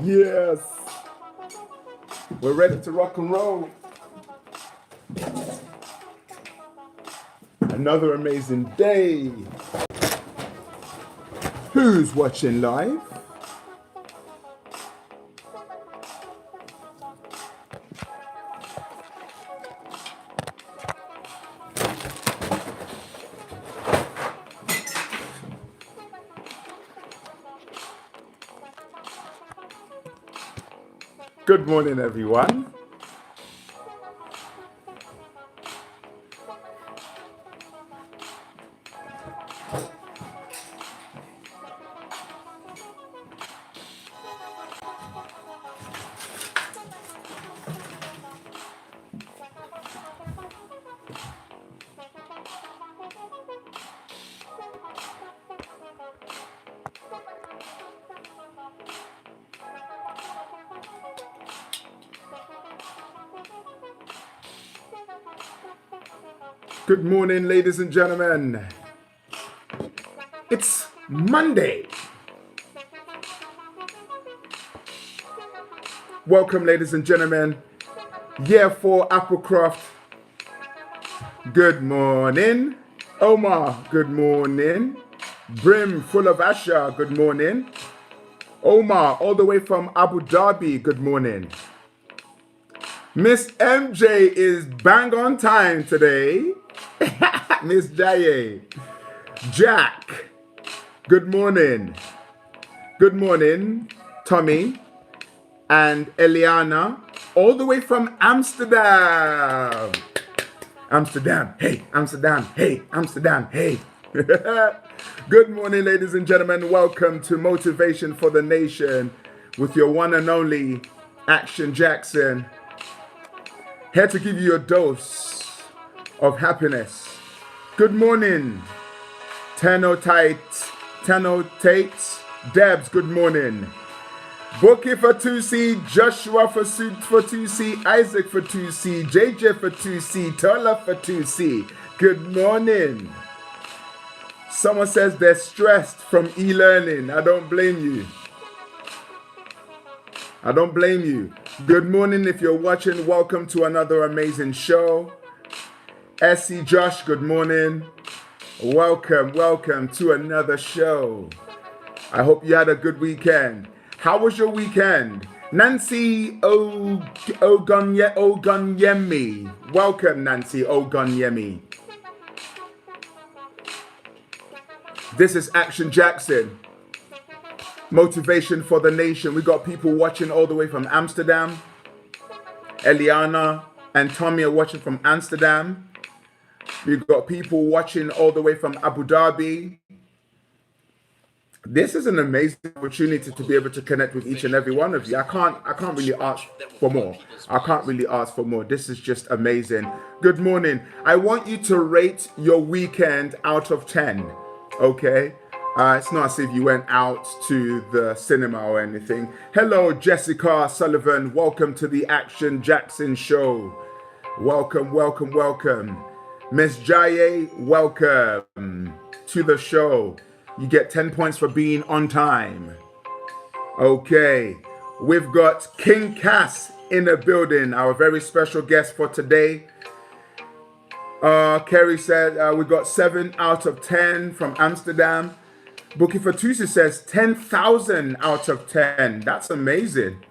Yes, we're ready to rock and roll. Another amazing day. Who's watching live? Good morning, everyone. Good morning, ladies and gentlemen. It's Monday. Welcome, ladies and gentlemen. Year 4 Applecroft. Good morning. Omar, good morning. Brim, full of Asha, good morning. Omar, all the way from Abu Dhabi, good morning. Miss MJ is bang on time today. Miss Jaye. Jack, good morning. Good morning, Tommy and Eliana, all the way from Amsterdam. Amsterdam, hey, Amsterdam, hey, Amsterdam, hey. Good morning, ladies and gentlemen. Welcome to Motivation for the Nation with your one and only Action Jackson. Here to give you a dose of happiness. Good morning, Tano Tate, Debs, good morning. Bookie for 2C, Joshua for 2C, Isaac for 2C, JJ for 2C, Tola for 2C. Good morning. Someone says they're stressed from e-learning. I don't blame you. I don't blame you. Good morning if you're watching. Welcome to another amazing show. Essie Josh, good morning. Welcome to another show. I hope you had a good weekend. How was your weekend? Nancy Ogonyemi. Welcome, Nancy Ogonyemi. This is Action Jackson. Motivation for the Nation. We got people watching all the way from Amsterdam. Eliana and Tommy are watching from Amsterdam. We've got people watching all the way from Abu Dhabi. This is an amazing opportunity to be able to connect with each and every one of you. I can't really ask for more. I can't really ask for more. This is just amazing. Good morning. I want you to rate your weekend out of 10. Okay? It's not as if you went out to the cinema or anything. Hello, Jessica Sullivan. Welcome to the Action Jackson Show. Welcome. Miss Jaye, welcome to the show. You get 10 points for being on time. Okay, we've got King Cass in the building, our very special guest for today. Kerry said we got 7 out of 10 from Amsterdam. Bookie Fatusi says 10,000 out of 10. That's amazing.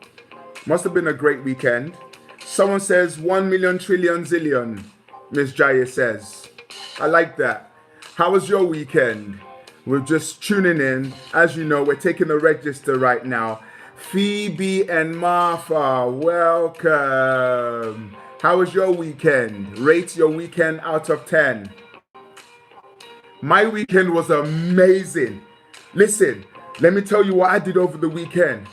Must have been a great weekend. Someone says 1 million trillion zillion. Miss Jaya says. I like that. How was your weekend? We're just tuning in. As you know, we're taking the register right now. Phoebe and Martha, welcome. How was your weekend? Rate your weekend out of 10. My weekend was amazing. Listen, let me tell you what I did over the weekend.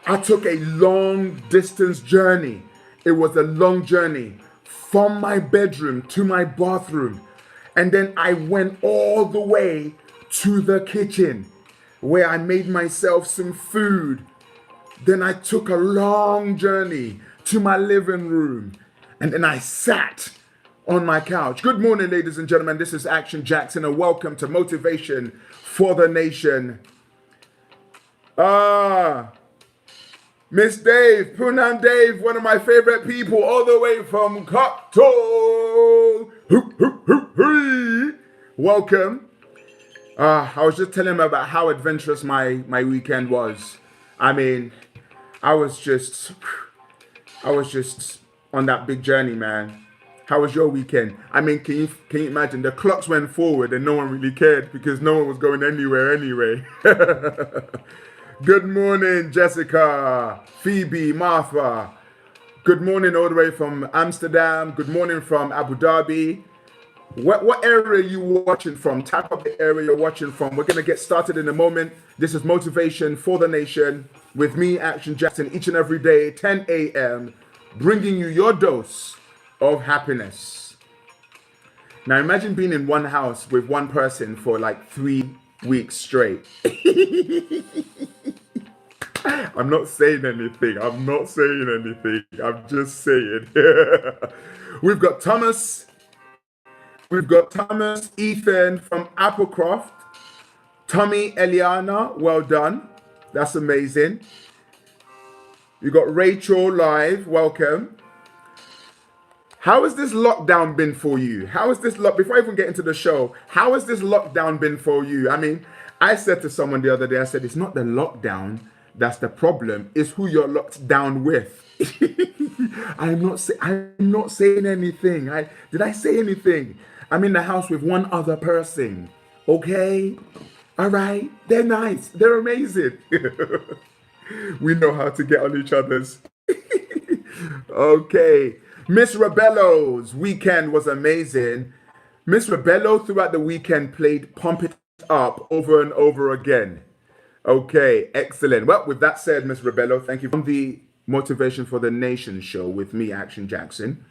I took a long distance journey. It was a long journey from my bedroom to my bathroom. And then I went all the way to the kitchen where I made myself some food. Then I took a long journey to my living room. And then I sat on my couch. Good morning, ladies and gentlemen. This is Action Jackson, and welcome to Motivation for the Nation. Ah, Miss Dave, Punan Dave, one of my favorite people, all the way from Cocteau. Welcome. I was just telling him about how adventurous my weekend was. I mean, I was just I was just on that big journey, man. How was your weekend? I mean, can you imagine? The clocks went forward and no one really cared because no one was going anywhere anyway. Good morning, Jessica, Phoebe, Martha. Good morning all the way from Amsterdam. Good morning from Abu Dhabi. What area are you watching from? Type up the area you're watching from. We're going to get started in a moment. This is Motivation for the Nation with me, Action Jackson, each and every day, 10 a.m., bringing you your dose of happiness. Now imagine being in one house with one person for like 3 weeks straight. I'm not saying anything. I'm just saying. We've got Thomas. We've got Thomas, Ethan from Applecroft. Tommy, Eliana, well done. That's amazing. You got Rachel live, welcome. How has this lockdown been for you? Before I even get into the show, how has this lockdown been for you? I mean, I said to someone the other day, I said, it's not the lockdown that's the problem, it's who you're locked down with. I'm not saying anything. Did I say anything? I'm in the house with one other person. Okay? All right? They're nice. They're amazing. We know how to get on each other's. Okay. Miss Rebello's weekend was amazing. Miss Rebello throughout the weekend played Pump It Up over and over again. Okay, excellent. Well, with that said, Miss Rebello, thank you for the Motivation for the Nation show with me, Action Jackson.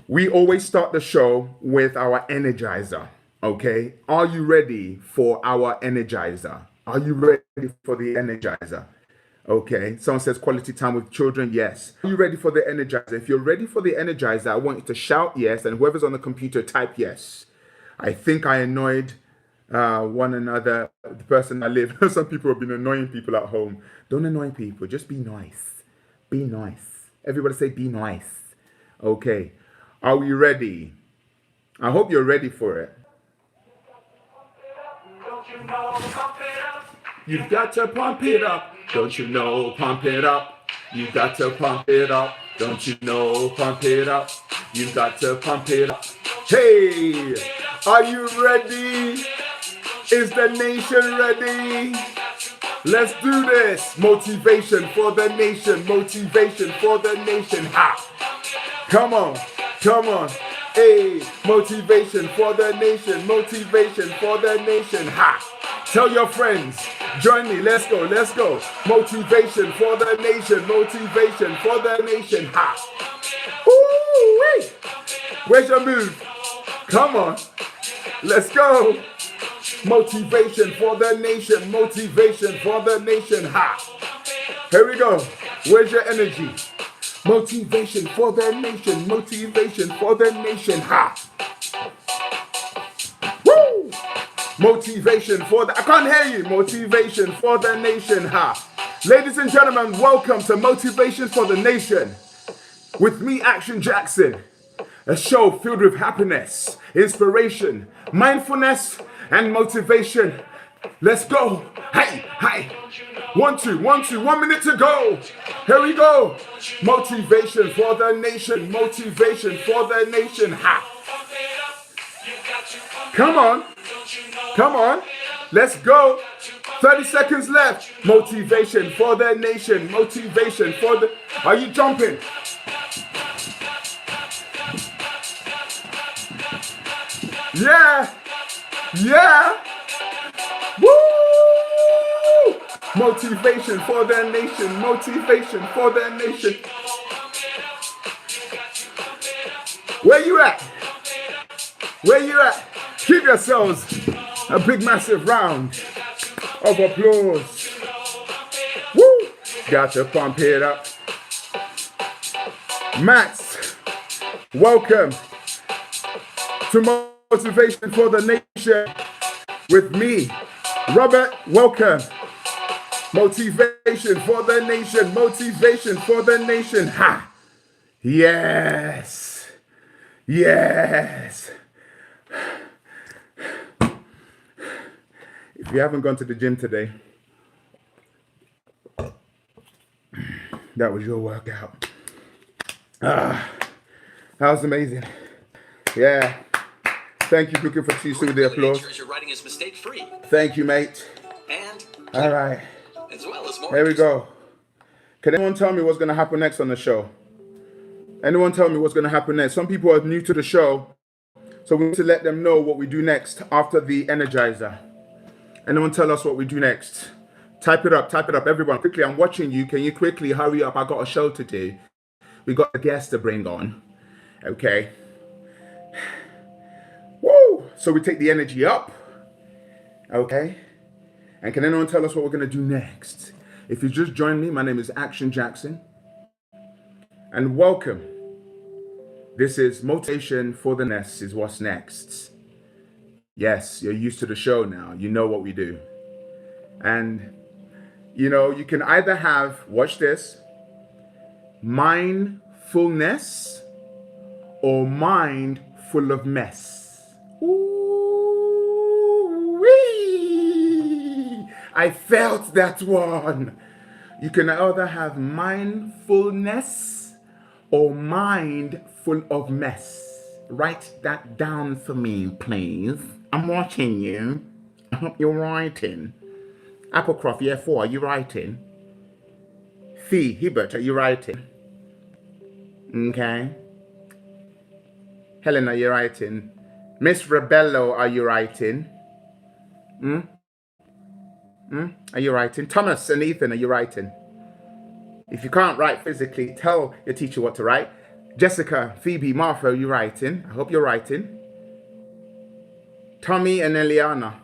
We always start the show with our energizer, okay? Are you ready for our energizer? Are you ready for the energizer? Okay, someone says quality time with children, yes. Are you ready for the energizer? If you're ready for the energizer, I want you to shout yes, and whoever's on the computer, type yes. I think I annoyed one another, the person I live. Some people have been annoying people at home. Don't annoy people, just be nice. Be nice. Everybody say be nice. Okay. Are we ready? I hope you're ready for it. You've got to pump it up. Don't you know? Pump it up. You've got to pump it up. Don't you know? Pump it up. You've got to pump it up. Hey, are you ready? Is the nation ready? Let's do this. Motivation for the nation. Motivation for the nation. Ha! Come on. Come on. Hey, motivation for the nation. Motivation for the nation. Ha! Tell your friends. Join me. Let's go. Let's go. Motivation for the nation. Motivation for the nation. Ha! Woo-wee! Where's your move? Come on. Let's go. Motivation for the nation. Motivation for the nation. Ha! Here we go. Where's your energy? Motivation for the nation. Motivation for the nation. Ha! Woo! Motivation for the... I can't hear you. Motivation for the nation. Ha! Ladies and gentlemen, welcome to Motivation for the Nation. With me, Action Jackson. A show filled with happiness, inspiration, mindfulness, and motivation. Let's go. Hey, hey. 1, 2, 1, 2, 1 minute to go. Here we go. Motivation for the nation. Motivation for the nation. Ha. Come on. Come on. Let's go. 30 seconds left. Motivation for the nation. Motivation for the... Are you jumping? Yeah. Yeah. Woo! Motivation for the nation. Motivation for the nation. Where you at? Where you at? Give yourselves a big massive round of applause. Woo! Got to pump it up. Max, welcome to Motivation for the Nation with me. Robert, welcome. Motivation for the nation. Motivation for the nation. Ha! Yes. Yes. If you haven't gone to the gym today, that was your workout. That was amazing. Yeah. Thank you, Booker, for teaching with the applause. Your writing is mistake-free. Thank you, mate. And all right. As well as more. Here we go. Can anyone tell me what's going to happen next on the show? Anyone tell me what's going to happen next? Some people are new to the show, so we need to let them know what we do next after the Energizer. Anyone tell us what we do next? Type it up, everyone. Quickly, I'm watching you. Can you quickly hurry up? I got a show to do. We got a guest to bring on. Okay. Woo! So we take the energy up. Okay. And can anyone tell us what we're going to do next? If you just joined me, my name is Action Jackson. And welcome. This is Motivation for the Nest is what's next. Yes, you're used to the show now. You know what we do. And, you know, you can either have, watch this, mindfulness or mind full of mess. Ooh-wee. I felt that one. You can either have mindfulness or mind full of mess. Write that down for me, please. I'm watching you. I hope you're writing. Applecroft, year 4, are you writing? Fee, Hibbert, are you writing? Okay. Helen, are you writing? Miss Rebello, are you writing? Are you writing? Thomas and Ethan, are you writing? If you can't write physically, tell your teacher what to write. Jessica, Phoebe, Martha, are you writing? I hope you're writing. Tommy and Eliana.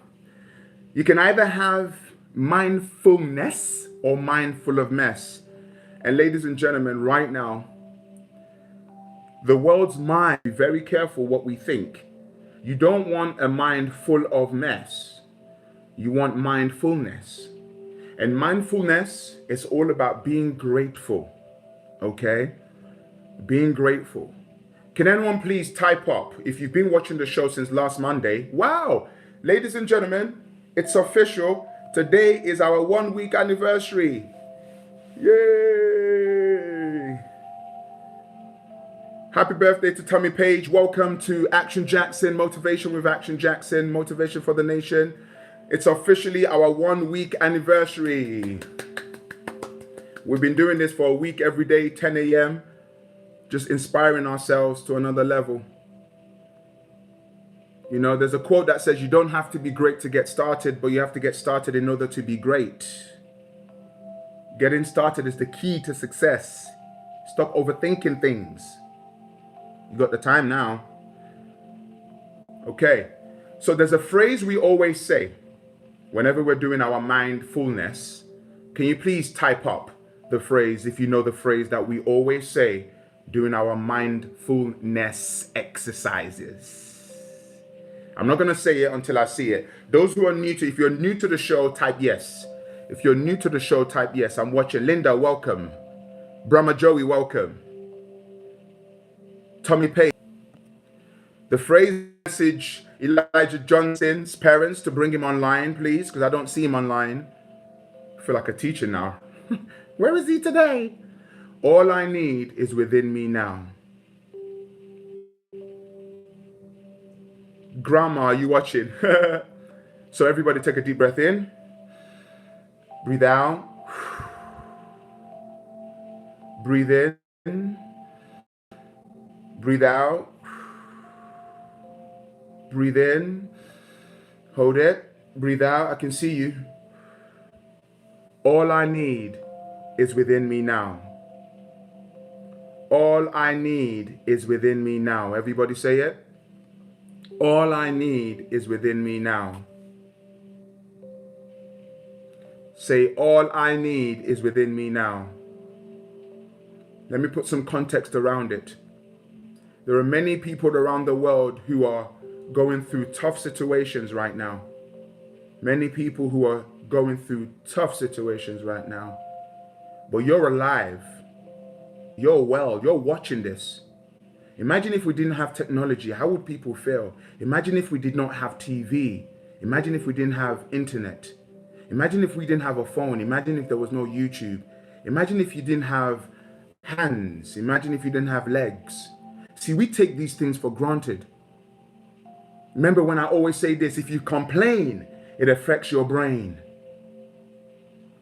You can either have mindfulness or mindful of mess. And ladies and gentlemen, right now, the world's mind, be very careful what we think. You don't want a mind full of mess. You want mindfulness. And mindfulness is all about being grateful. Okay? Being grateful. Can anyone please type up if you've been watching the show since last Monday? Wow! Ladies and gentlemen, it's official. Today is our 1 week anniversary. Yay! Happy birthday to Tommy Page. Welcome to Action Jackson, Motivation with Action Jackson, Motivation for the Nation. It's officially our 1 week anniversary. We've been doing this for a week every day, 10 a.m. Just inspiring ourselves to another level. You know, there's a quote that says you don't have to be great to get started, but you have to get started in order to be great. Getting started is the key to success. Stop overthinking things. You got the time now. Okay. So there's a phrase we always say whenever we're doing our mindfulness. Can you please type up the phrase, if you know the phrase that we always say during our mindfulness exercises? I'm not going to say it until I see it. Those who are new to, if you're new to the show, type yes. If you're new to the show, type yes. I'm watching. Linda, welcome. Brahma Joey, welcome. Tommy Page. The phrase message Elijah Johnson's parents to bring him online, please, because I don't see him online. I feel like a teacher now. Where is he today? All I need is within me now. Grandma, are you watching? So everybody take a deep breath in. Breathe out. Breathe in. Breathe out. Breathe in. Hold it. Breathe out. I can see you. All I need is within me now. All I need is within me now. Everybody say it. All I need is within me now. Say, all I need is within me now. Let me put some context around it. There are many people around the world who are going through tough situations right now. Many people who are going through tough situations right now, but you're alive. You're well. You're watching this. Imagine if we didn't have technology, how would people feel? Imagine if we did not have TV. Imagine if we didn't have internet. Imagine if we didn't have a phone. Imagine if there was no YouTube. Imagine if you didn't have hands. Imagine if you didn't have legs. See, we take these things for granted. Remember when I always say this, if you complain, it affects your brain.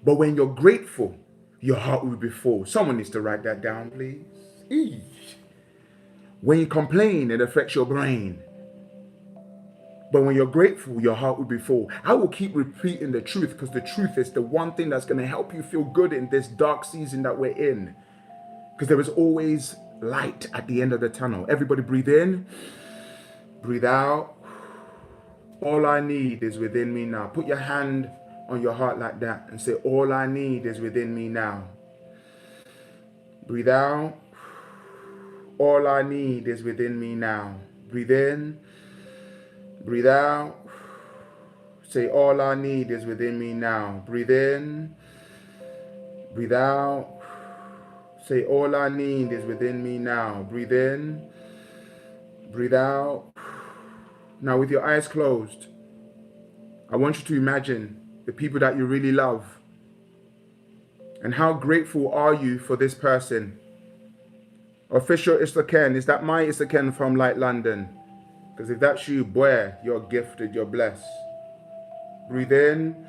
But when you're grateful, your heart will be full. Someone needs to write that down, please. Eesh. When you complain, it affects your brain. But when you're grateful, your heart will be full. I will keep repeating the truth because the truth is the one thing that's going to help you feel good in this dark season that we're in. Because there is always light at the end of the tunnel. Everybody breathe in, breathe out. All I need is within me now. Put your hand on your heart like that and say, all I need is within me now. Breathe out. All I need is within me now. Breathe in. Breathe out. Say, all I need is within me now. Breathe in. Breathe out. Say, all I need is within me now. Breathe in. Breathe out. Now, with your eyes closed, I want you to imagine the people that you really love. And how grateful are you for this person? Official Istaken, is that my Istaken from Light London? Because if that's you, boy, you're gifted, you're blessed. Breathe in,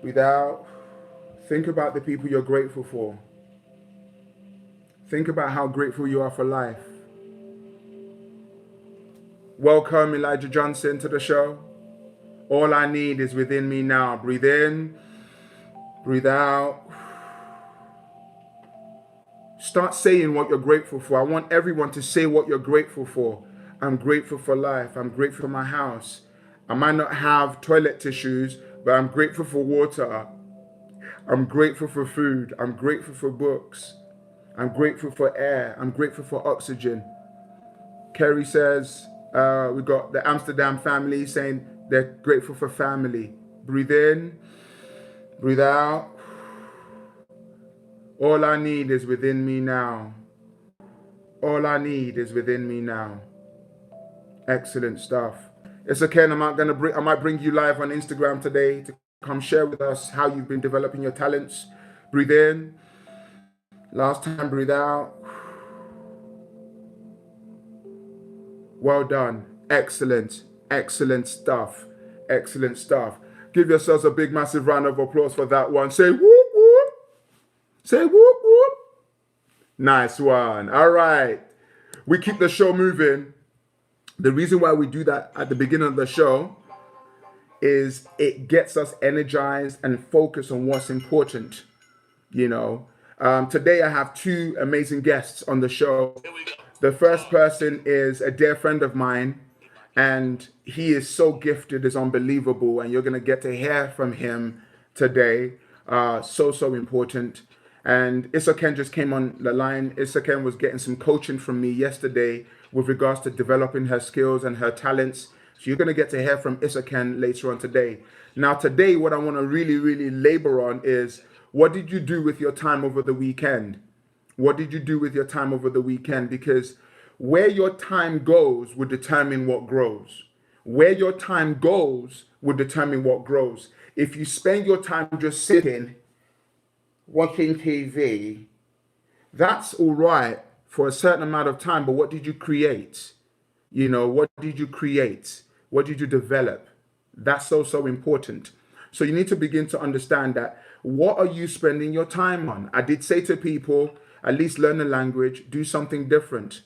breathe out. Think about the people you're grateful for. Think about how grateful you are for life. Welcome Elijah Johnson to the show. All I need is within me now. Breathe in, breathe out. Start saying what you're grateful for. I want everyone to say what you're grateful for. I'm grateful for life. I'm grateful for my house. I might not have toilet tissues, but I'm grateful for water. I'm grateful for food. I'm grateful for books. I'm grateful for air. I'm grateful for oxygen. Kerry says, we got the Amsterdam family saying they're grateful for family. Breathe in, breathe out. All I need is within me now. All I need is within me now. Excellent stuff. It's okay. I might bring you live on Instagram today to come share with us how you've been developing your talents. Breathe in. Last time, breathe out. Well done. Excellent. Excellent stuff. Excellent stuff. Give yourselves a big, massive round of applause for that one. Say whoop, whoop. Say whoop, whoop. Nice one. All right. We keep the show moving. The reason why we do that at the beginning of the show is it gets us energized and focused on what's important. You know, today I have two amazing guests on the show. The first person is a dear friend of mine, and he is so gifted, it's unbelievable, and you're going to get to hear from him today. So important. And Issa just came on the line. Issa was getting some coaching from me yesterday with regards to developing her skills and her talents. So you're going to get to hear from Issa later on today. Now, today, what I want to really labor on is, what did you do with your time over the weekend? What did you do with your time over the weekend? Because where your time goes will determine what grows. Where your time goes will determine what grows. If you spend your time just sitting, watching TV, that's all right for a certain amount of time, but what did you create? You know, what did you create? What did you develop? That's so important. So you need to begin to understand that. What are you spending your time on? I did say to people, at least learn a language, do something different.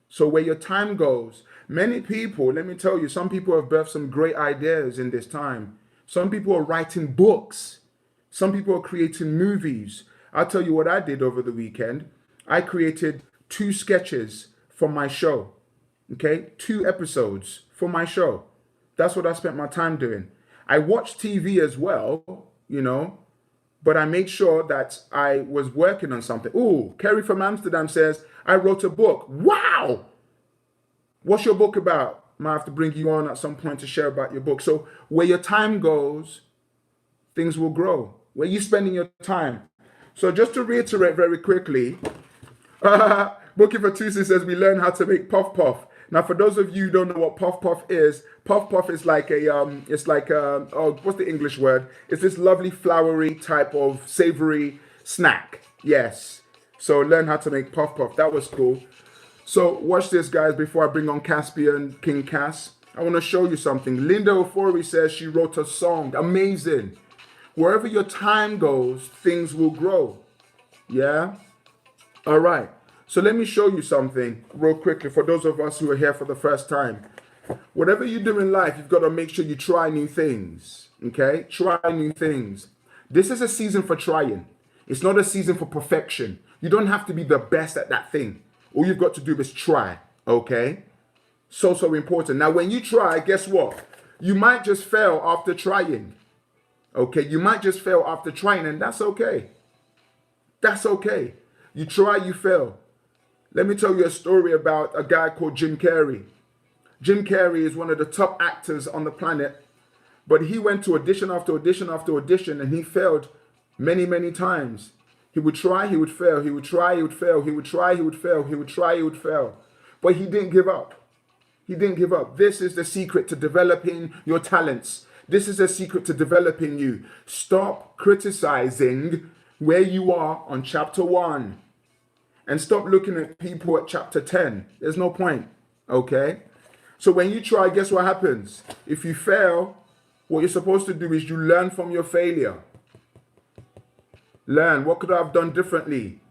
So where your time goes, many people, let me tell you, some people have birthed some great ideas in this time. Some people are writing books. Some people are creating movies. I'll tell you what I did over the weekend. I created 2 sketches for my show. Okay, 2 episodes for my show. That's what I spent my time doing. I watched TV as well, you know, but I made sure that I was working on something. Ooh, Kerry from Amsterdam says, I wrote a book. Wow! What's your book about? Might have to bring you on at some point to share about your book. So where your time goes things will grow. Where are you spending your time? So just to reiterate very quickly, Bookie for Tuesday says we learn how to make puff puff. Now, for those of you who don't know what puff puff is like it's like oh, what's the English word? It's this lovely flowery type of savory snack. Yes. So learn how to make puff puff. That was cool. So watch this, guys, before I bring on Caspian, King Cass. I want to show you something. Linda Ofori says she wrote a song. Amazing. Wherever your time goes, things will grow. Yeah? All right. So let me show you something real quickly for those of us who are here for the first time. Whatever you do in life, you've got to make sure you try new things. Okay? Try new things. This is a season for trying. It's not a season for perfection. You don't have to be the best at that thing. All you've got to do is try. Okay? So important. Now, when you try, guess what? You might just fail after trying. Okay? You might just fail after trying, and that's okay. That's okay. You try, you fail. Let me tell you a story about a guy called Jim Carrey. Jim Carrey is one of the top actors on the planet, but he went to audition after audition after audition, and he failed many, many times. He would try, he would fail. He would try, he would fail. He would try, he would fail. He would try, he would fail. But he didn't give up. He didn't give up. This is the secret to developing your talents. This is the secret to developing you. Stop criticizing where you are on chapter 1 and stop looking at people at chapter 10. There's no point. Okay? So when you try, guess what happens? If you fail, what you're supposed to do is you learn from your failure. Learn. What could I have done differently?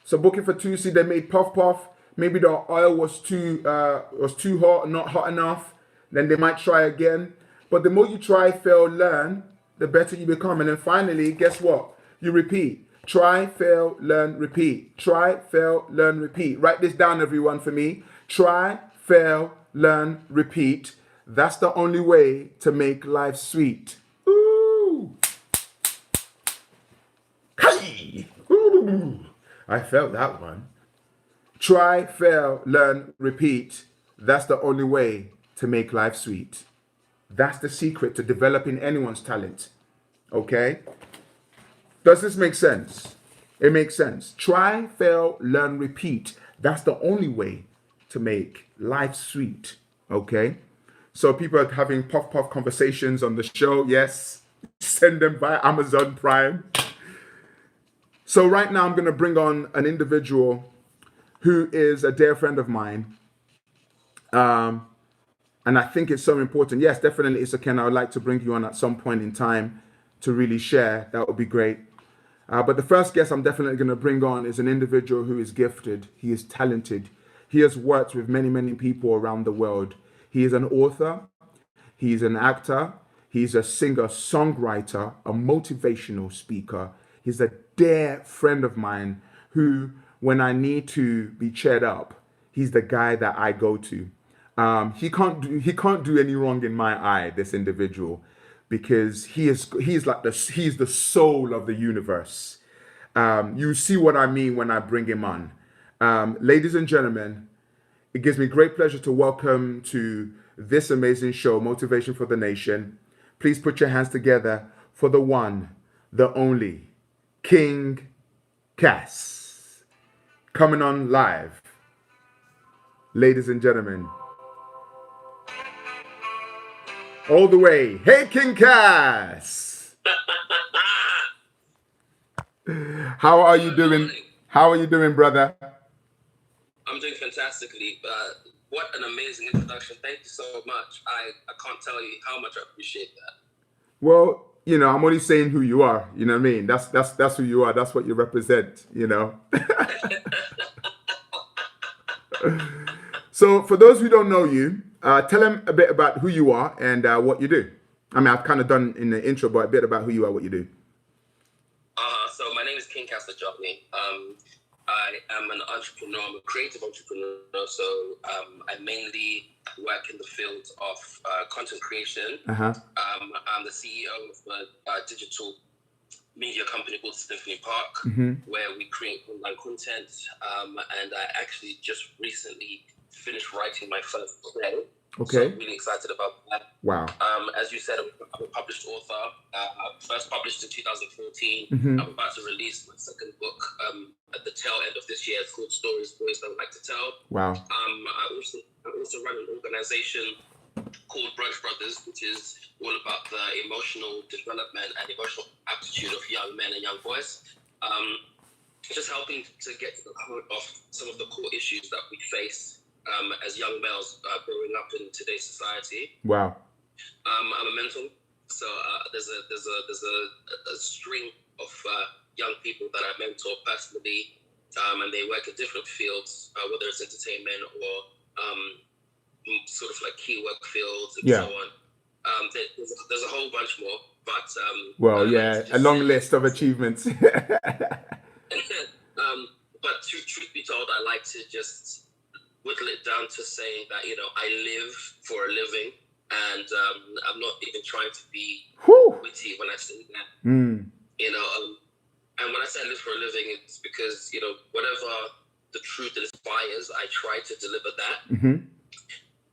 So Booking for Tuesday, they made puff puff. Maybe the oil was too hot, not hot enough. Then they might try again. But the more you try, fail, learn, the better you become. And then finally, guess what? You repeat. Try, fail, learn, repeat. Try, fail, learn, repeat. Write this down, everyone, for me. Try, fail, learn, repeat. That's the only way to make life sweet. Ooh. Hey. Ooh. I felt that one. Try, fail, learn, repeat. That's the only way to make life sweet. That's the secret to developing anyone's talent. Okay? Does this make sense? It makes sense. Try, fail, learn, repeat. That's the only way to make life sweet. Okay? So people are having puff puff conversations on the show. Yes. Send them via Amazon Prime. So right now I'm going to bring on an individual who is a dear friend of mine. And I think it's so important. Yes, definitely, Ken. I would like to bring you on at some point in time to really share. That would be great. But the first guest I'm definitely going to bring on is an individual who is gifted. He is talented. He has worked with many, many people around the world. He is an author. He's an actor. He's a singer, songwriter, a motivational speaker. He's a dear friend of mine who, when I need to be cheered up, he's the guy that I go to. He can't do any wrong in my eye, this individual, because he's the soul of the universe. You see what I mean when I bring him on. Ladies and gentlemen, it gives me great pleasure to welcome to this amazing show, Motivation for the Nation. Please put your hands together for the one, the only, King Cass, coming on live. Ladies and gentlemen, all the way. Hey, King Cass. How are you doing? How are you doing, brother? I'm doing fantastically. What an amazing introduction. Thank you so much. I can't tell you how much I appreciate that. Well, I'm only saying who you are. You know what I mean? That's who you are. That's what you represent, So for those who don't know you, tell them a bit about who you are and what you do. I mean, I've kind of done in the intro, but a bit about who you are, what you do. So my name is King Cass. I am an entrepreneur. I'm a creative entrepreneur. So I mainly work in the field of content creation. Uh-huh. I'm the CEO of a digital media company called Symphony Park, where we create online content. And I actually just recently finished writing my first play. So Okay. I'm really excited about that. Wow. As you said, I'm a published author. First published in 2014. Mm-hmm. I'm about to release my second book at the tail end of this year. It's called Stories Boys Don't Like to Tell. Wow. I also run an organization called Brunch Brothers, which is all about the emotional development and emotional aptitude of young men and young boys. Just helping to get to the heart of some of the core issues that we face as young males growing up in today's society. Wow. I'm a mentor, so there's a string of young people that I mentor personally, and they work in different fields, whether it's entertainment or sort of like key work fields and so on. There's a whole bunch more, but well, I like yeah, to a just long say, list of achievements. but truth be told, I like to just whittle it down to saying that, you know, I live for a living, and I'm not even trying to be witty when I say that. You know, and when I say I live for a living, it's because, you know, whatever the truth inspires, I try to deliver that. Mm-hmm.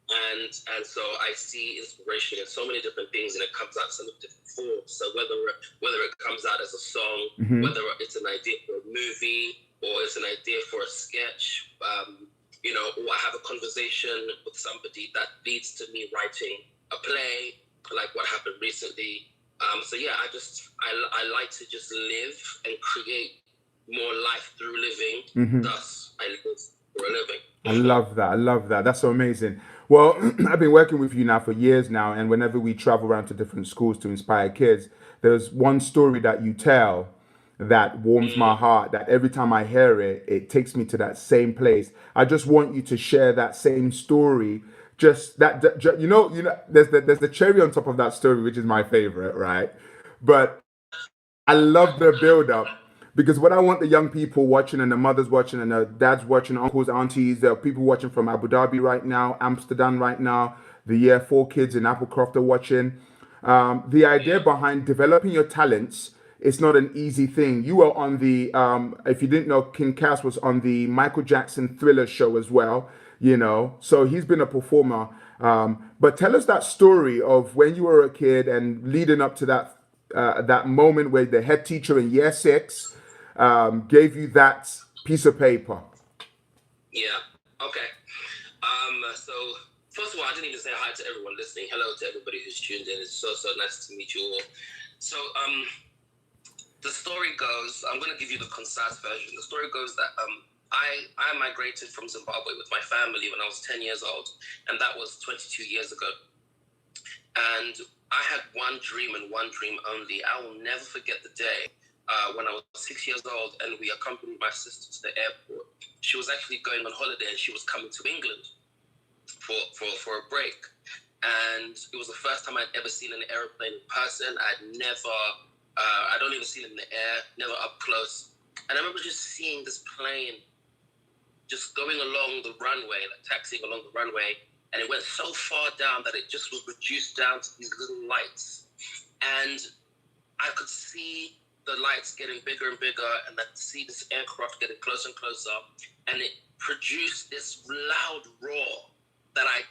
And so I see inspiration in so many different things, and it comes out in so many different forms. So whether it comes out as a song, Mm-hmm. whether it's an idea for a movie, or it's an idea for a sketch, you know, or I have a conversation with somebody that leads to me writing a play, like what happened recently. So yeah, I like to just live and create more life through living. Mm-hmm. Thus, I live for a living. I love that. I love that. That's so amazing. Well, I've been working with you now for years now, and whenever we travel around to different schools to inspire kids, there's one story that you tell that warms my heart, that every time I hear it, it takes me to that same place. I just want you to share that same story. Just you know, there's the cherry on top of that story, which is my favorite, right? But I love the build up because what I want the young people watching and the mothers watching and the dads watching, uncles, aunties, there are people watching from Abu Dhabi right now, Amsterdam right now, the year 4 kids in Applecroft are watching. The idea behind developing your talents, it's not an easy thing. You were on the, if you didn't know, King Cass was on the Michael Jackson Thriller show as well, you know, so he's been a performer. But tell us that story of when you were a kid and leading up to that moment where the head teacher in year 6 gave you that piece of paper. Yeah. Okay. So first of all, I didn't even say hi to everyone listening. Hello to everybody who's tuned in. It's so nice to meet you all. So the story goes, I'm going to give you the concise version. The story goes that I migrated from Zimbabwe with my family when I was 10 years old, and that was 22 years ago. And I had one dream and one dream only. I will never forget the day when I was 6 years old and we accompanied my sister to the airport. She was actually going on holiday and she was coming to England for a break. And it was the first time I'd ever seen an airplane in person. I'd only ever seen it in the air, never up close. And I remember just seeing this plane just going along the runway, like taxiing along the runway. And it went so far down that it just was reduced down to these little lights. And I could see the lights getting bigger and bigger, and I could see this aircraft getting closer and closer. And it produced this loud roar that I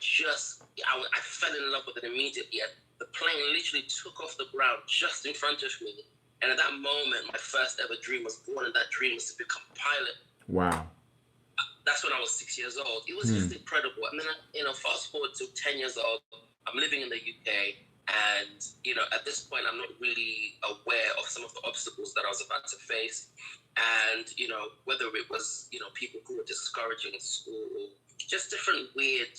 fell in love with it immediately. And the plane literally took off the ground just in front of me. And at that moment, my first ever dream was born, and that dream was to become a pilot. Wow. That's when I was 6 years old. It was just incredible. And then, fast forward to 10 years old, I'm living in the UK. And, at this point, I'm not really aware of some of the obstacles that I was about to face. And, whether it was, people who were discouraging in school, or just different weird,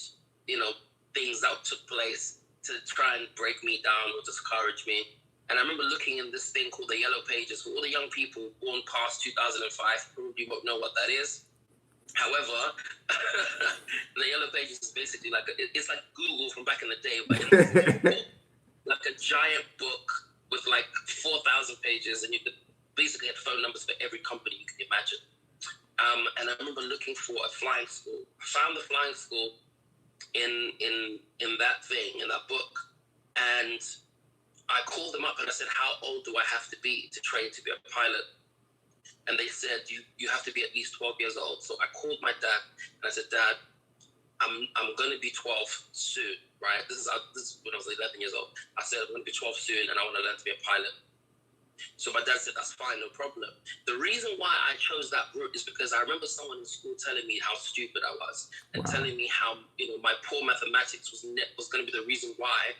things that took place to try and break me down or discourage me. And I remember looking in this thing called the Yellow Pages for all the young people born past 2005 probably won't know what that is. However, the Yellow Pages is basically it's like Google from back in the day, but it's like a giant book with like 4,000 pages, and you could basically have phone numbers for every company you can imagine. And I remember looking for a flying school. I found the flying school in that book, and I called them up and I said, how old do I have to be to train to be a pilot? And they said, you have to be at least 12 years old. So I called my dad and I said, Dad, I'm gonna be 12 soon, right? This is when I was 11 years old. I said I'm gonna be 12 soon, and I want to learn to be a pilot. So my dad said, that's fine, no problem. The reason why I chose that route is because I remember someone in school telling me how stupid I was, and telling me how, my poor mathematics was going to be the reason why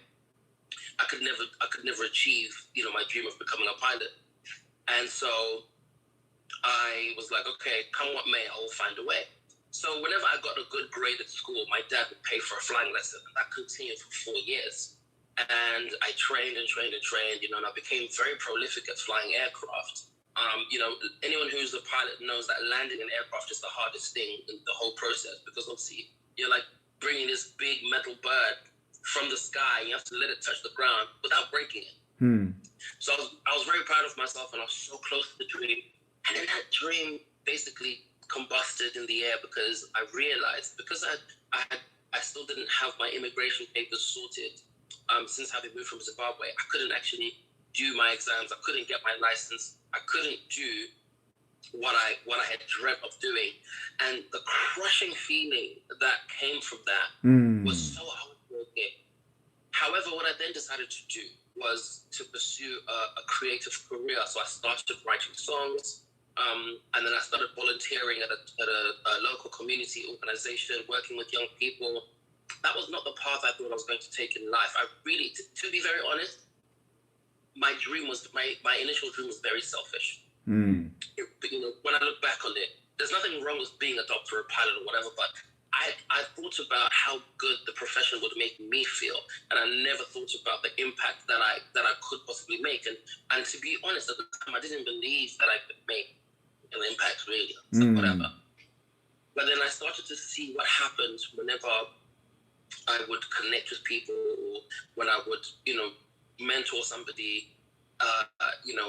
I could never achieve, my dream of becoming a pilot. And so I was like, okay, come what may, I will find a way. So whenever I got a good grade at school, my dad would pay for a flying lesson. And that continued for 4 years. And I trained and trained and trained, and I became very prolific at flying aircraft. Anyone who's a pilot knows that landing an aircraft is the hardest thing in the whole process, because obviously you're like bringing this big metal bird from the sky. You have to let it touch the ground without breaking it. So I was very proud of myself, and I was so close to the dream. And then that dream basically combusted in the air, because I realized, because I still didn't have my immigration papers sorted. Since having moved from Zimbabwe, I couldn't actually do my exams. I couldn't get my license. I couldn't do what I had dreamt of doing. And the crushing feeling that came from that was so heartbreaking. However, what I then decided to do was to pursue a creative career. So I started writing songs, and then I started volunteering at a local community organization, working with young people. That was not the path I thought I was going to take in life. I really, to be very honest, my initial dream was very selfish. When I look back on it, there's nothing wrong with being a doctor or a pilot or whatever, but I thought about how good the profession would make me feel, and I never thought about the impact that I could possibly make. And to be honest, at the time, I didn't believe that I could make an impact, really. So whatever. But then I started to see what happened whenever I would connect with people, or when I would, mentor somebody,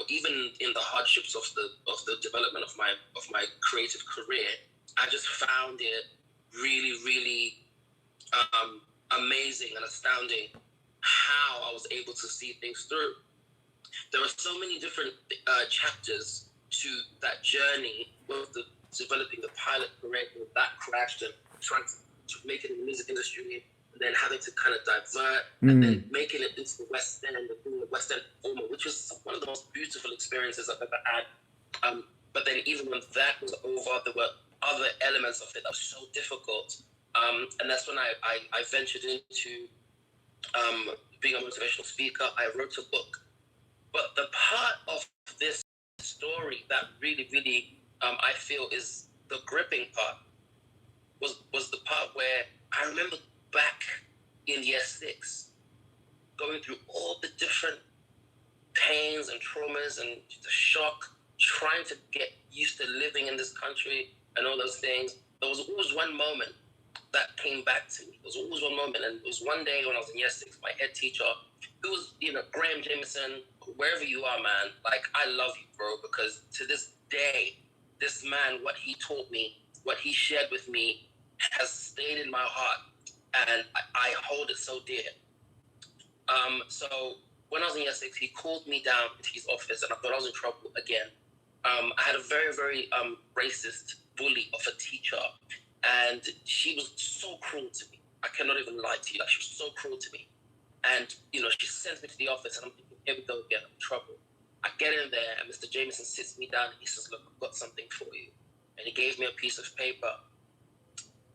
even in the hardships of the development of my creative career, I just found it really, really amazing and astounding how I was able to see things through. There were so many different chapters to that journey, with developing the pilot career, that crashed, and trying to make it in the music industry, and then having to kind of divert, and then making it into the West End, and doing the West End performer, which was one of the most beautiful experiences I've ever had. But then even when that was over, there were other elements of it that were so difficult. And that's when I ventured into being a motivational speaker. I wrote a book. But the part of this story that really, really I feel is the gripping part was the part where I remember back in year 6, going through all the different pains and traumas and the shock, trying to get used to living in this country and all those things. There was always one moment that came back to me. There was always one moment, and it was one day when I was in year 6, my head teacher, who was, Graham Jameson, wherever you are, man, like, I love you, bro, because to this day, this man, what he taught me, what he shared with me, has stayed in my heart, and I hold it so dear. So when I was in year 6, he called me down to his office, and I thought I was in trouble again. I had a very, very racist bully of a teacher, and she was so cruel to me. I cannot even lie to you. Like, she was so cruel to me. And, she sent me to the office, and I'm thinking, here we go again, I'm in trouble. I get in there, and Mr. Jameson sits me down, and he says, look, I've got something for you. And he gave me a piece of paper.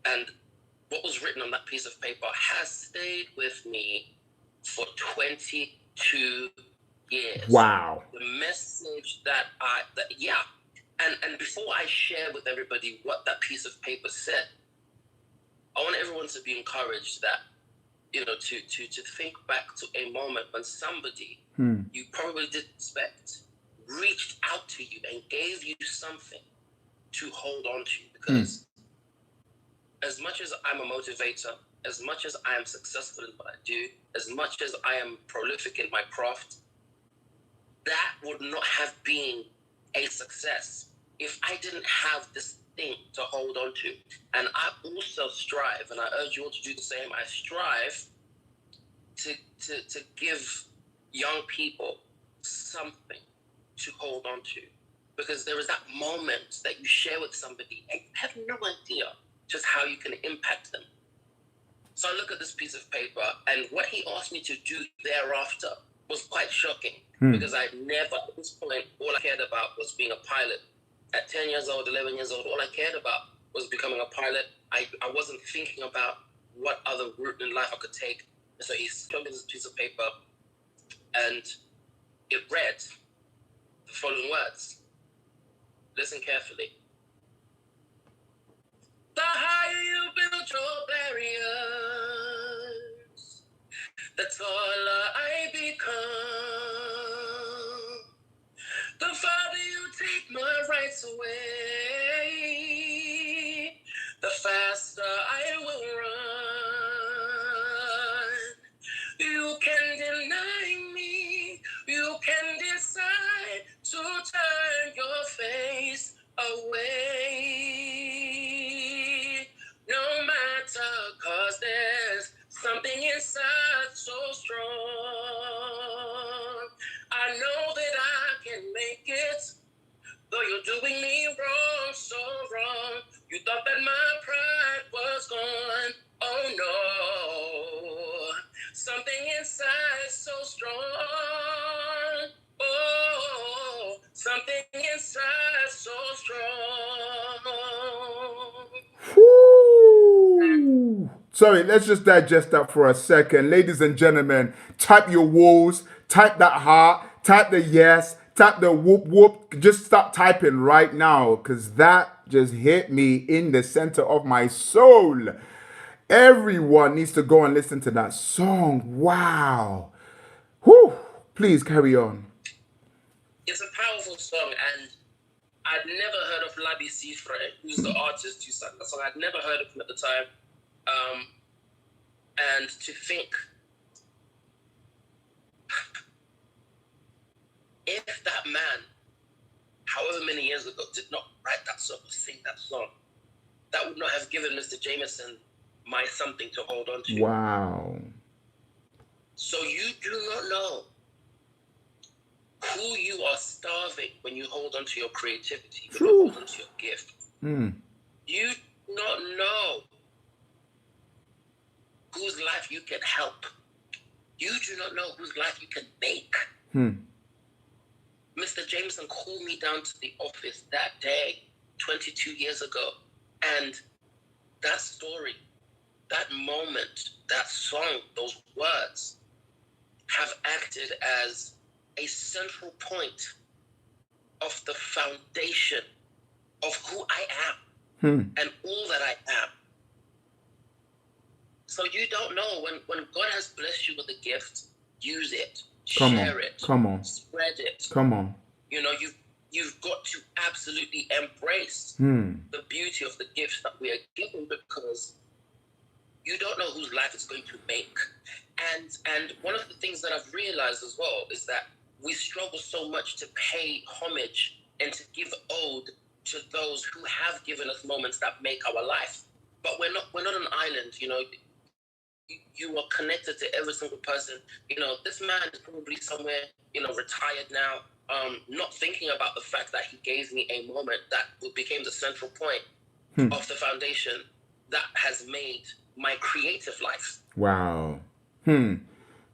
And what was written on that piece of paper has stayed with me for 22 years. Wow. The message and before I share with everybody what that piece of paper said, I want everyone to be encouraged that, to think back to a moment when somebody you probably didn't expect reached out to you and gave you something to hold on to. Because as much as I'm a motivator, as much as I am successful in what I do, as much as I am prolific in my craft, that would not have been a success if I didn't have this thing to hold on to. And I also strive, and I urge you all to do the same, I strive to give young people something to hold on to. Because there is that moment that you share with somebody and you have no idea just how you can impact them. So I look at this piece of paper, and what he asked me to do thereafter was quite shocking because I'd never, at this point, all I cared about was being a pilot. At 10 years old, 11 years old, all I cared about was becoming a pilot. I wasn't thinking about what other route in life I could take. And so he showed me this piece of paper, and it read the following words. Listen carefully. The higher you build your barriers, the taller I become. The farther you take my rights away, the faster I will run. You can deny me, you can decide to turn your face away. No matter, 'cause there's something inside so strong. I know that I can make it, though you're doing me wrong, so wrong. You thought that my pride was gone. Oh no, something inside so strong. Oh, something inside so strong. Whew. Sorry, let's just digest that for a second. Ladies and gentlemen, type your woes, type that heart, type the yes, type the whoop whoop. Just stop typing right now because that just hit me in the center of my soul. Everyone needs to go and listen to that song. Wow. Whew. Please carry on. It's a powerful song, and I'd never heard of Labi Sifre, who's the artist who sang the song. I'd never heard of him at the time. And to think, if that man, however many years ago, did not write that song or sing that song, that would not have given Mr. Jameson my something to hold on to. Wow. So you do not know who you are starving when you hold on to your creativity, when you hold on to your gift. You do not know whose life you can help. You do not know whose life you can make. Mr. Jameson called me down to the office that day, 22 years ago, and that story, that moment, that song, those words have acted as a central point of the foundation of who I am and all that I am. So you don't know, when God has blessed you with a gift, use it, share it, spread it. Come on. You know, you've got to absolutely embrace the beauty of the gifts that we are given, because you don't know whose life it's going to make. And one of the things that I've realized as well is that we struggle so much to pay homage and to give ode to those who have given us moments that make our life. But we're not an island, you know. You are connected to every single person. You know, this man is probably somewhere, you know, retired now, not thinking about the fact that he gave me a moment that became the central point of the foundation that has made my creative life. Wow.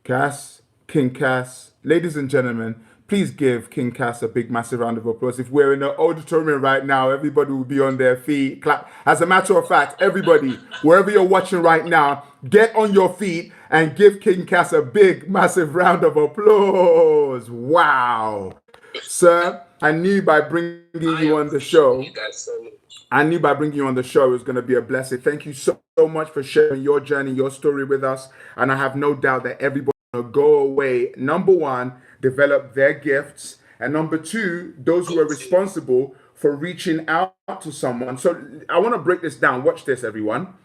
Cass, King Cass, ladies and gentlemen, please give King Cass a big, massive round of applause. If we're in the auditorium right now, everybody will be on their feet. Clap. As a matter of fact, everybody, wherever you're watching right now, get on your feet and give King Cass a big, massive round of applause. Wow. Sir, I knew by bringing you on the show, you guys so much. I knew by bringing you on the show it was going to be a blessing. Thank you so much for sharing your journey, your story with us. And I have no doubt that everybody will go away, number one, develop their gifts, and number two, those who are responsible for reaching out to someone. So I want to break this down. Watch this, everyone.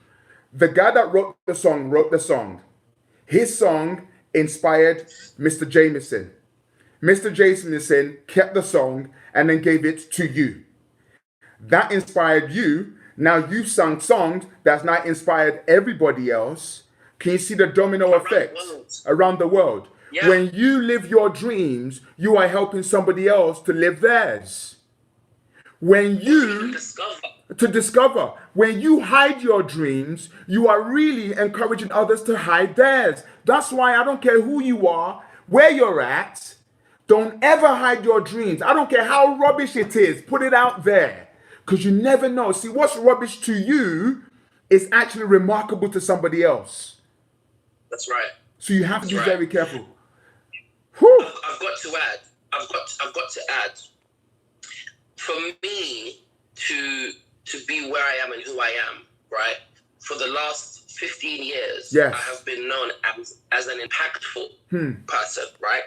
The guy that wrote the song. His song inspired Mr. Jameson. Mr. Jameson kept the song and then gave it to you. That inspired you. Now you've sung songs that's now inspired everybody else. Can you see the domino effect around the world? Yeah. When you live your dreams, you are helping somebody else to live theirs. When Or to even you discover. to discover. When you hide your dreams, you are really encouraging others to hide theirs. That's why I don't care who you are, where you're at. Don't ever hide your dreams. I don't care how rubbish it is. Put it out there. Because you never know. See, what's rubbish to you is actually remarkable to somebody else. That's right. So you have to That's be right. very careful. Whew. I've got to add. I've got to add. For me to be where I am and who I am, right? For the last 15 years, Yes. I have been known as an impactful person, right?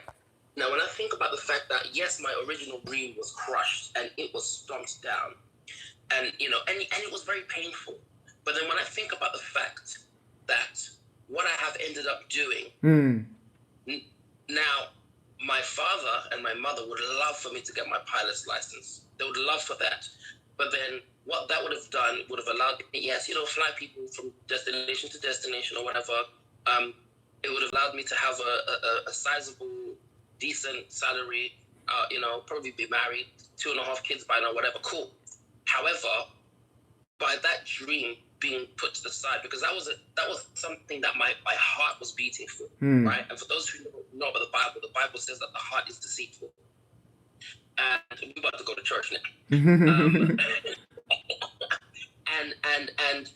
Now, when I think about the fact that, yes, my original dream was crushed and it was stomped down, and, and it was very painful. But then when I think about the fact that what I have ended up doing, now, my father and my mother would love for me to get my pilot's license. They would love for that. But then what that would have done would have allowed me, yes, fly people from destination to destination or whatever. It would have allowed me to have a sizable, decent salary, probably be married, 2.5 kids by now, whatever, cool. However, by that dream being put to the side, because that was something that my heart was beating for, right? And for those who know about the Bible says that the heart is deceitful. And we're about to go to church now. And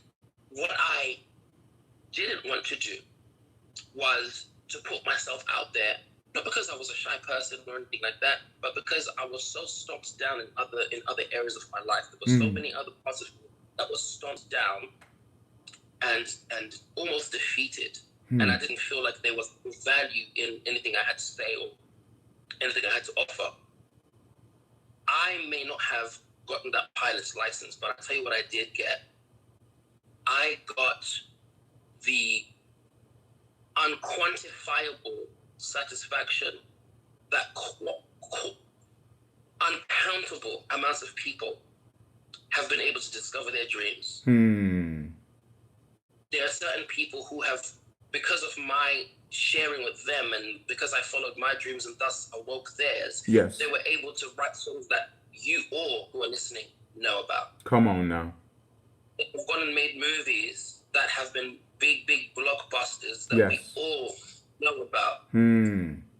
what I didn't want to do was to put myself out there, not because I was a shy person or anything like that, but because I was so stomped down in other areas of my life. There were so many other parts of me that was stomped down and almost defeated. And I didn't feel like there was value in anything I had to say or anything I had to offer. I may not have gotten that pilot's license, but I'll tell you what I did get. I got the unquantifiable satisfaction that uncountable amounts of people have been able to discover their dreams. There are certain people who have, because of my sharing with them and because I followed my dreams and thus awoke theirs, Yes. they were able to write songs that you all who are listening know about. Come on now. They've gone and made movies that have been big blockbusters that Yes. we all know about.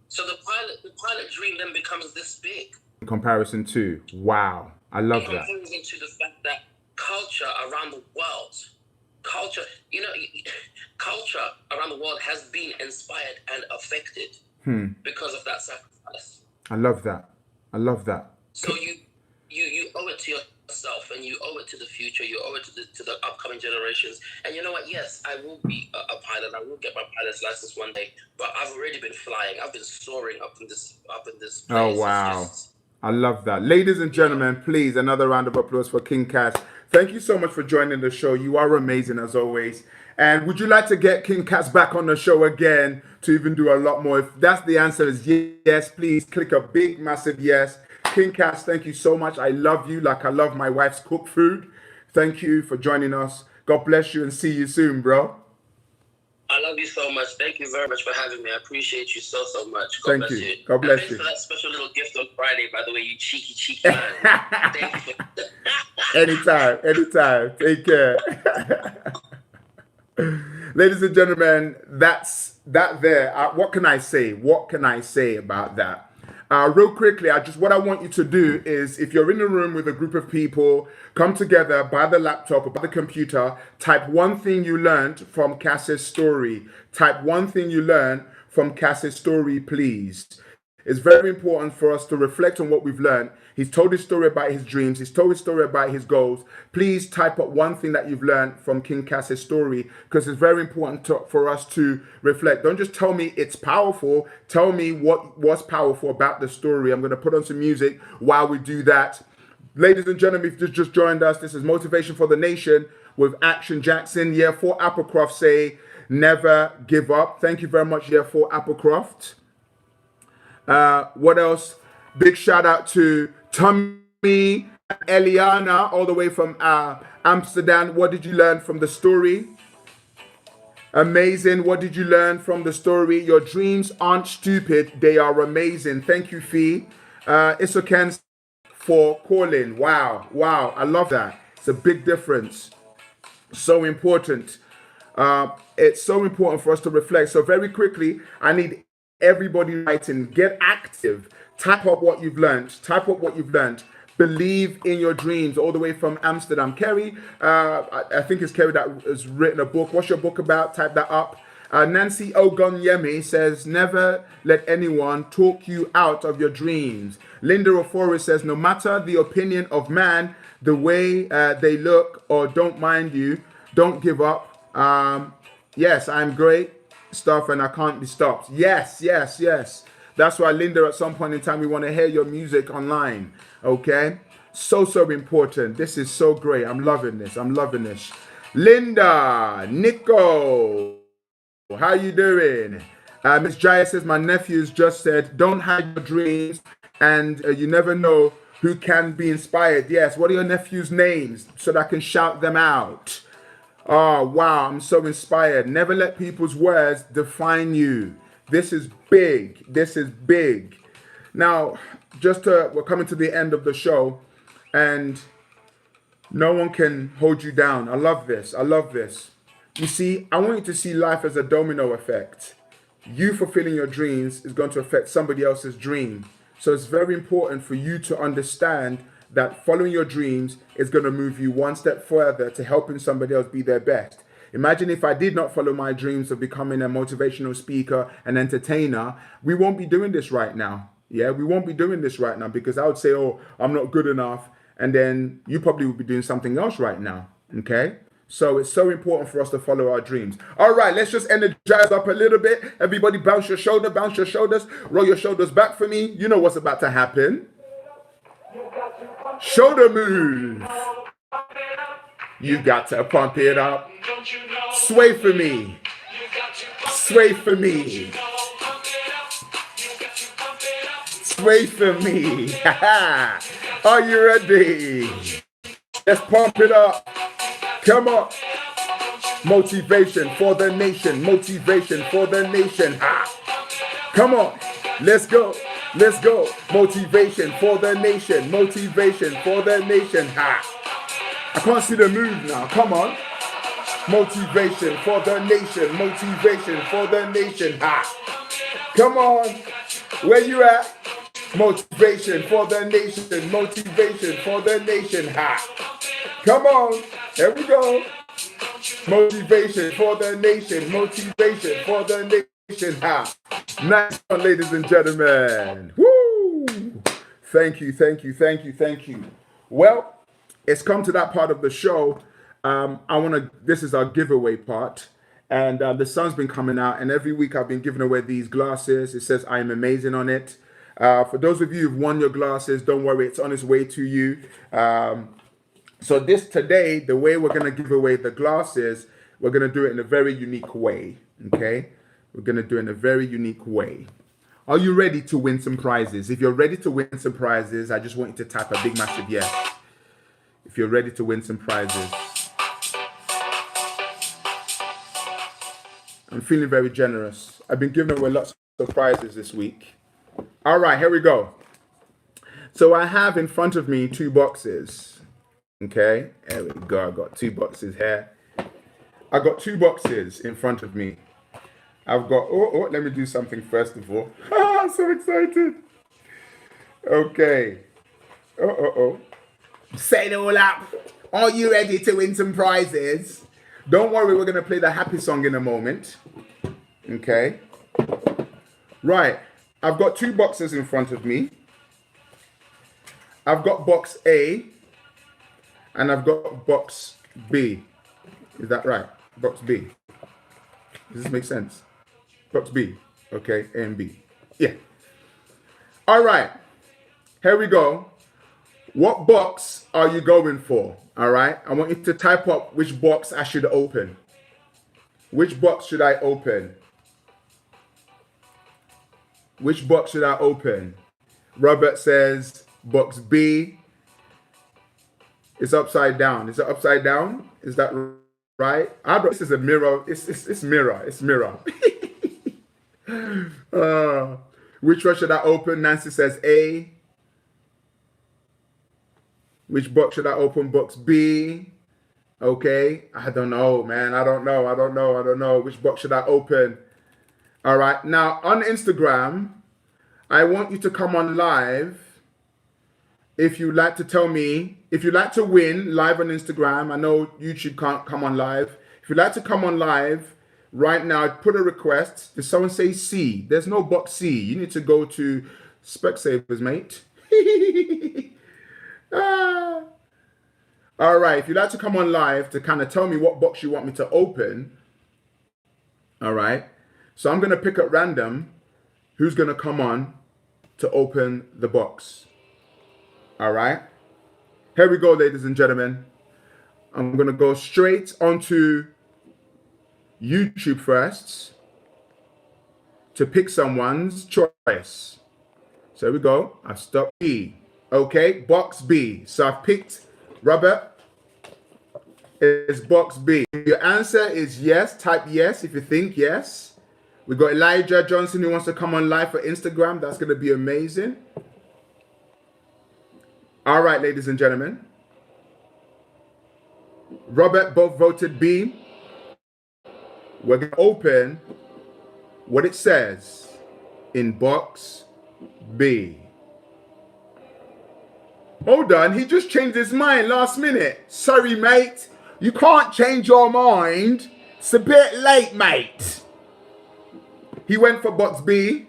So the pilot dream then becomes this big. In comparison to, wow, I love that. In comparison to the fact that culture around the world has been inspired and affected because of that sacrifice. I love that. I love that. So you owe it to yourself, and you owe it to the future. You owe it to the upcoming generations. And you know what? Yes, I will be a pilot. I will get my pilot's license one day. But I've already been flying. I've been soaring up in this place. Oh wow. I love that. Ladies and gentlemen, please, another round of applause for King Cass. Thank you so much for joining the show. You are amazing as always. And would you like to get King Cass back on the show again to even do a lot more? If that's the answer is yes, please click a big, massive yes. King Cass, thank you so much. I love you like I love my wife's cooked food. Thank you for joining us. God bless you and see you soon, bro. I love you so much. Thank you very much for having me. I appreciate you so much. God bless you. God bless you. Thanks for that special little gift on Friday, by the way, you cheeky man. Thank you. Anytime. Take care. Ladies and gentlemen, that's that there. What can I say? What can I say about that? Real quickly, what I want you to do is, if you're in a room with a group of people, come together by the laptop or by the computer, type one thing you learned from Cass's story. Type one thing you learned from Cass's story, please. It's very important for us to reflect on what we've learned. He's told his story about his dreams. He's told his story about his goals. Please type up one thing that you've learned from King Cass's story, because it's very important for us to reflect. Don't just tell me it's powerful. Tell me what was powerful about the story. I'm going to put on some music while we do that. Ladies and gentlemen, if you've just joined us, this is Motivation for the Nation with Action Jackson. Year 4 Applecroft say, never give up. Thank you very much, Year 4 Applecroft. What else? Big shout out to Tommy and Eliana all the way from Amsterdam. What did you learn from the story? Amazing. What did you learn from the story? Your dreams aren't stupid. They are amazing. Thank you, Fee. Isoken for calling. Wow. Wow. I love that. It's a big difference. So important. It's so important for us to reflect. So very quickly, I need everybody writing. Get active. Type up what you've learned. Type up what you've learned. Believe in your dreams. All the way from Amsterdam. Kerry, I think it's Kerry that has written a book. What's your book about? Type that up. Nancy Ogonyemi says, never let anyone talk you out of your dreams. Linda Ofori says, no matter the opinion of man, the way they look or don't mind you, don't give up. Yes, I'm great stuff and I can't be stopped. Yes, yes, yes. That's why, Linda, at some point in time, we want to hear your music online. Okay? So important. This is so great. I'm loving this. I'm loving this. Linda, Nico, how you doing? Miss Jaya says, my nephews just said, don't hide your dreams and you never know who can be inspired. Yes, what are your nephews' names so that I can shout them out? Oh, wow, I'm so inspired. Never let people's words define you. This is big. This is big. Now, we're coming to the end of the show and no one can hold you down. I love this. I love this. You see, I want you to see life as a domino effect. You fulfilling your dreams is going to affect somebody else's dream. So it's very important for you to understand that following your dreams is going to move you one step further to helping somebody else be their best. Imagine if I did not follow my dreams of becoming a motivational speaker and entertainer, we won't be doing this right now. Yeah, we won't be doing this right now because I would say, oh, I'm not good enough. And then you probably would be doing something else right now. Okay? So it's so important for us to follow our dreams. All right, let's just energize up a little bit. Everybody bounce your shoulders, roll your shoulders back for me. You know what's about to happen. Shoulder move. You got to pump it up. Sway for me. Sway for me. Sway for me. Are you ready? Let's pump it up. Come on. Motivation for the nation. Motivation for the nation. Come on. Let's go. Let's go. Motivation for the nation. Motivation for the nation. I can't see the move now. Come on. Motivation for the nation. Motivation for the nation. Come on. Where you at? Motivation for the nation. Motivation for the nation. Come on. Here we go. Motivation for the nation. Motivation for the nation. Nice one, ladies and gentlemen. Woo! Thank you, thank you, thank you, thank you. Well, it's come to that part of the show. This is our giveaway part. And the sun's been coming out, and every week I've been giving away these glasses. It says I am amazing on it. For those of you who've won your glasses, don't worry, it's on its way to you. So today, the way we're going to give away the glasses, we're going to do it in a very unique way, okay? We're going to do it in a very unique way. Are you ready to win some prizes? If you're ready to win some prizes, I just want you to type a big, massive yes. If you're ready to win some prizes. I'm feeling very generous. I've been giving away lots of prizes this week. All right, here we go. So I have in front of me 2 boxes. Okay, there we go. I got 2 boxes here. I got 2 boxes in front of me. I've got, let me do something first of all. I'm so excited. Okay. Say it all up. Are you ready to win some prizes? Don't worry, we're going to play the happy song in a moment. Okay. Right. I've got 2 boxes in front of me. I've got box A and I've got box B. Is that right? Box B. Does this make sense? Box B. Okay, A and B. Yeah. All right. Here we go. What box are you going for? All right. I want you to type up which box I should open. Which box should I open? Which box should I open? Robert says box B. It's upside down. Is it upside down? Is that right? This is a mirror. It's mirror. It's mirror. Which one should I open? Nancy says A. Which box should I open? Box B. Okay. I don't know, man. I don't know. Which box should I open? All right. Now, on Instagram, I want you to come on live. If you'd like to tell me, if you'd like to win live on Instagram, I know YouTube can't come on live. If you'd like to come on live right now, put a request. Did someone say C? There's no box C. You need to go to Specsavers, mate. Ah. All right. If you'd like to come on live to kind of tell me what box you want me to open. All right. So I'm going to pick at random who's going to come on to open the box. All right. Here we go, ladies and gentlemen. I'm going to go straight onto YouTube first to pick someone's choice. So here we go. I've stopped B. Okay, box B. So I've picked Robert. It's box B. If your answer is yes, type yes if you think yes. We got Elijah Johnson who wants to come on live for Instagram. That's going to be amazing. All right, ladies and gentlemen. Robert both voted B. We're going to open what it says in box B. Hold on, he just changed his mind last minute. Sorry, mate. You can't change your mind. It's a bit late, mate. He went for box B.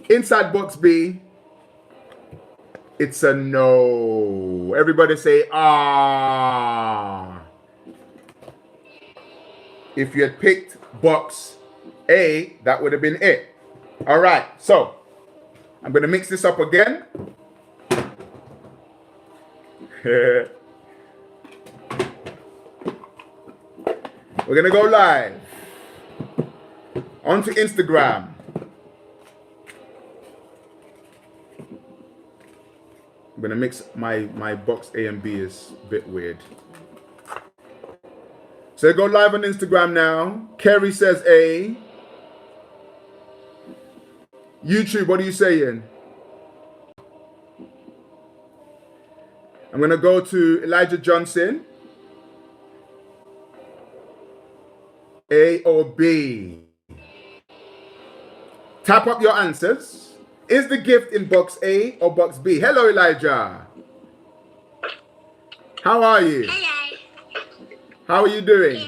Inside box B, it's a no. Everybody say, ah. If you had picked box A, that would have been it. All right, so I'm going to mix this up again. We're going to go live onto Instagram. I'm going to mix my box A and B is a bit weird. So go live on Instagram now. Kerry says A. YouTube, what are you saying? I'm going to go to Elijah Johnson. A or B? Tap up your answers. Is the gift in box A or box B? Hello, Elijah. How are you? Hello. How are you doing?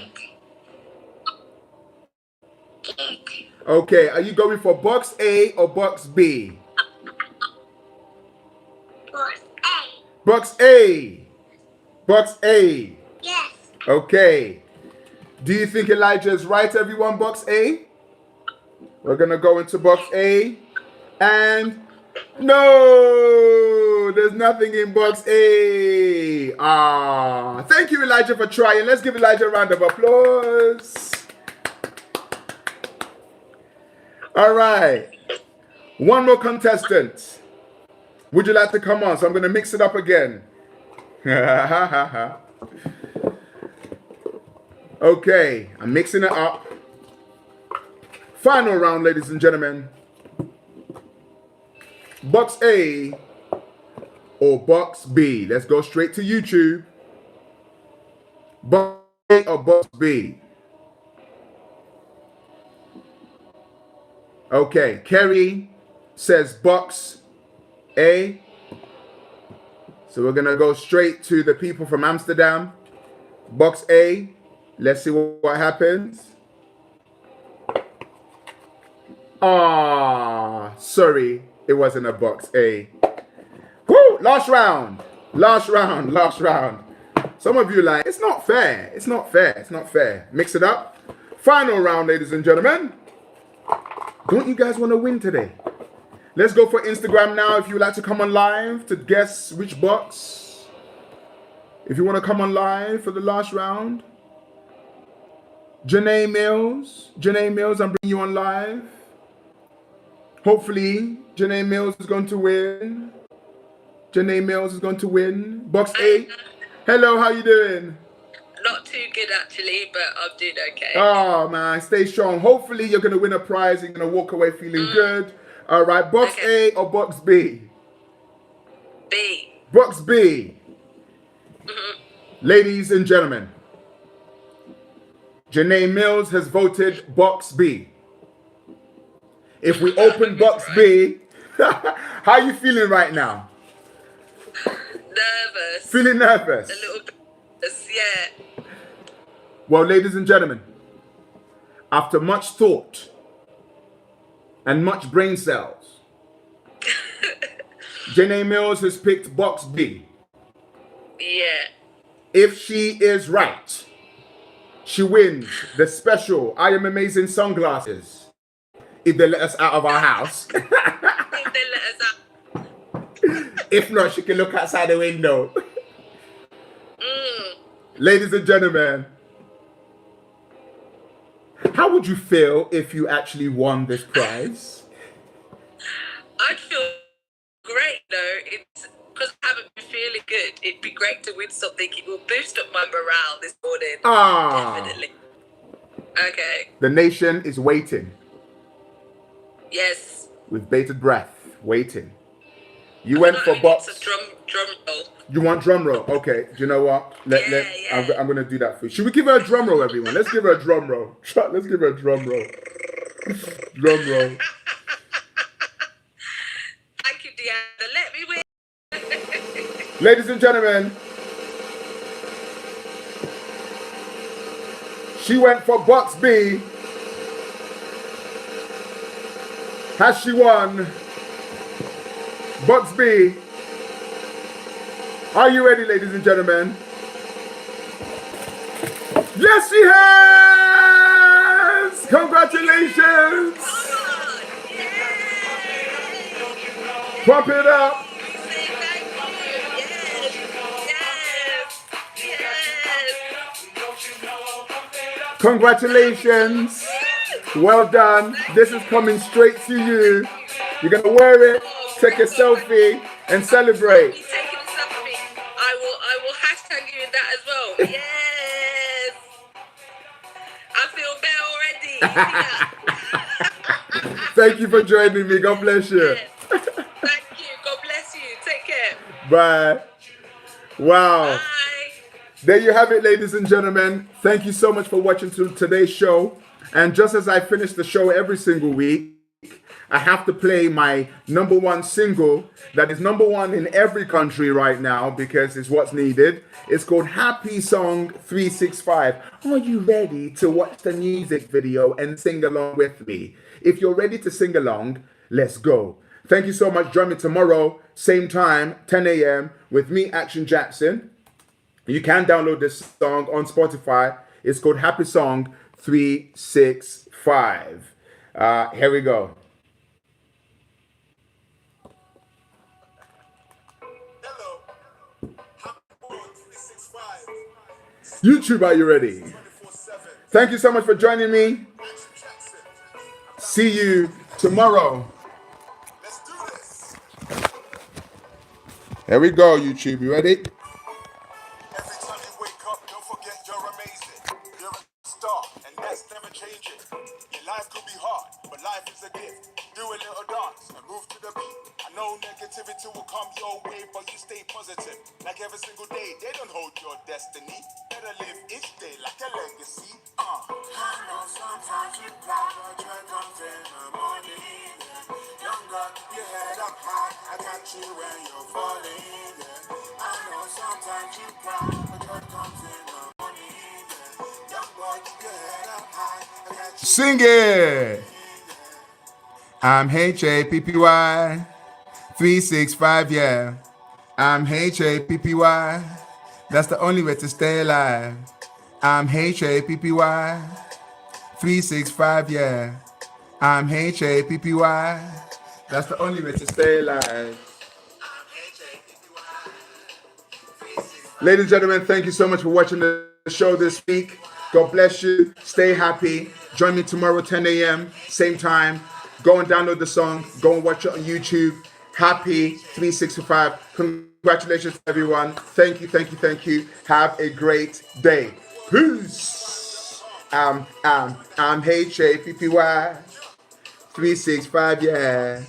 Good. Okay, are you going for box A or box B? Box A. Box A. Box A. Yes. Okay. Do you think Elijah is right, everyone? Box A? We're going to go into box A. And no, there's nothing in box A. Ah, thank you, Elijah, for trying. Let's give Elijah a round of applause. All right. One more contestant. Would you like to come on? So I'm going to mix it up again. Okay, I'm mixing it up. Final round, ladies and gentlemen. Box A or box B? Let's go straight to YouTube. Box A or box B? Okay, Kerry says box A. So we're going to go straight to the people from Amsterdam. Box A. Let's see what happens. Ah, sorry. It wasn't a box A. Woo! Last round. Last round. Last round. Some of you like, it's not fair. It's not fair. It's not fair. Mix it up. Final round, ladies and gentlemen. Don't you guys want to win today? Let's go for Instagram now. If you'd like to come on live to guess which box. If you want to come on live for the last round. Janae Mills. Janae Mills, I'm bringing you on live. Hopefully, Janae Mills is going to win. Janae Mills is going to win. Box A. Hello, how you doing? Not too good actually, but I'm doing okay. Oh man, stay strong. Hopefully you're going to win a prize. You're going to walk away feeling good. All right, box Okay. A or box B? B. Box B. Ladies and gentlemen, Janae Mills has voted box B. If we open box B, how are you feeling right now? Nervous. Feeling nervous? A little bit. Yeah. Well, ladies and gentlemen, after much thought and much brain cells, Janae Mills has picked box B. Yeah. If she is right, she wins the special I Am Amazing sunglasses if they let us out of our house. If they let us out. If not, she can look outside the window. Ladies and gentlemen, how would you feel if you actually won this prize? I'd feel great though. It's because I haven't been feeling good. It'd be great to win something. It will boost up my morale this morning. Definitely. Okay. The nation is waiting Yes. with bated breath, waiting. You went for box. It's a drum roll. You want drum roll? Okay. Do you know what? I'm gonna do that for you. Should we give her a drum roll, everyone? Let's give her a drum roll. Let's give her a drum roll. Drum roll. Thank you, Deanna. Let me win. Ladies and gentlemen, she went for box B. Has she won? Box B. Are you ready, ladies and gentlemen? Yes, she has! Congratulations! Pump it up! Congratulations! Well done. This is coming straight to you. You're gonna wear it, take a selfie, and celebrate. You taking a selfie? I will hashtag you in that as well. Yes. I feel better already. Thank you for joining me. God bless you. Yes. Thank you. God bless you. Take care. Bye. Wow. Bye. There you have it, ladies and gentlemen. Thank you so much for watching today's show. And just as I finish the show every single week, I have to play my #1 single that is #1 in every country right now because it's what's needed. It's called Happy Song 365. Are you ready to watch the music video and sing along with me? If you're ready to sing along, let's go. Thank you so much. Join me tomorrow, same time, 10 a.m. with me, Action Jackson. You can download this song on Spotify. It's called Happy Song 365. Here we go. YouTube, are you ready? Thank you so much for joining me. See you tomorrow. Here we go, YouTube. You ready? Every time you wake up, don't forget you're amazing. You're a star, and that's never changing. Your life could be hard, but life is a gift. Do a little dance and move to the beat. I know negativity will come your way, but you stay positive. Like every single day, they don't hold your destiny. Better live each day like a legacy. I know sometimes you cry, but joy comes in the morning. Younger, keep your head up high. I got you when you're falling. I know sometimes you cry, but joy comes in the morning. Young boy, keep your head up high. I got you. Sing it. I'm HAPPY 365, yeah. I'm HAPPY. That's the only way to stay alive. I'm HAPPY 365, yeah. I'm HAPPY. That's the only way to stay alive. Ladies and gentlemen, thank you so much for watching the show this week. God bless you. Stay happy. Join me tomorrow, 10 a.m., same time. Go and download the song. Go and watch it on YouTube. Happy 365. Congratulations, everyone. Thank you, thank you, thank you. Have a great day. Peace. I'm HAPPY 365, yeah.